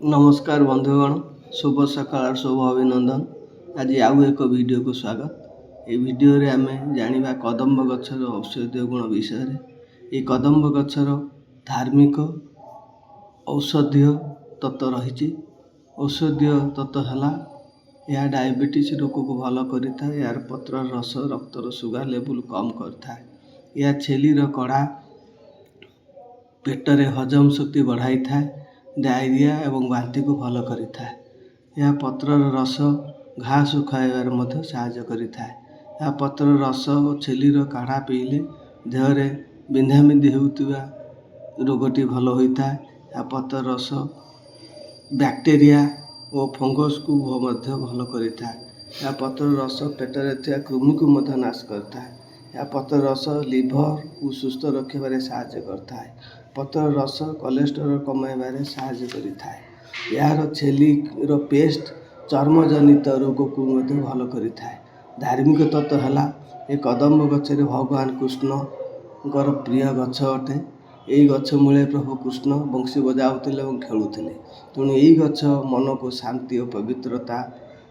नमस्कार बंधुगण, शुभ सकाळ शुभ अभिनंदन। आज आउ एक वीडियो को स्वागत। ये वीडियो रे आमे जानिबा कदम्ब गछर औषधीय गुण विषय रे। ये कदम्ब गछर धार्मिक औषधीय तत्व रही। औषधीय तत्व है यह डायबिटीज रोग को भल करिथा। यार पत्र रस रक्तर सुगर लेवल कम करता है। यह छेली कड़ा पेटरे हजम शक्ति बढ़ाई था। डायरिया एवं बांति को भल करिथा। यह पत्र रस घा सुखाइबार मध्य सहायता करिथा। यह पत्र रस और छेलीर काढ़ा पीले देहरे बिंधाबिंधि होउतिबा रोगटी भल होता है। यह पत्र रस बैक्टेरिया और फंगस को मध्य भल करिथा है। यह पत्र रस पेटरे थिया कृमि को मध्य नाश करता है। यह पत्र रस लिभर को सुस्थ रखिबारे सहायता करता है। पत्र रस कोलेस्टेरोल कमाइबारे सहायता करिथा है। यार छेलीर पेस्ट चर्मजनित रोग को मध्य भल करिथा है। धार्मिक तत्व है ये कदम्ब गछरे भगवान कृष्णଙ୍କର प्रिय गछ अटे। यही गछ मूले प्रभु कृष्ण बंशी बजाउथिले और खेलुथिले। तेणु यही गछ मन को शांति और पवित्रता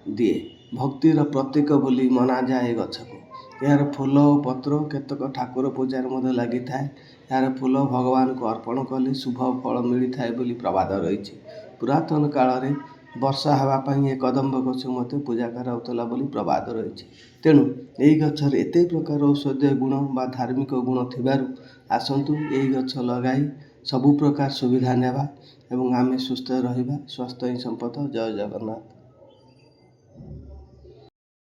दिए। भक्तिर प्रतीक बोली मना जाए गछ को। यार फूल और पत्र केतक ठाकुर पूजार मध्य लगी थाए। यार फूल भगवान को अर्पण कले शुभ फल मिलता है बोली प्रवाद रही। पुरातन काल में वर्षा हवापाई ये कदम्ब गछ मध्य पूजा कराउतला बोली प्रवाद रही। तेणु यही गछर एते प्रकार औषधीय गुण बा धार्मिक गुण थिबारु आसंतु यही गछ लगाई सबु प्रकार सुविधा नेबा एवं आमे सुस्थ रहिबा। स्वास्थ्य ही संपद। जय जगन्नाथ।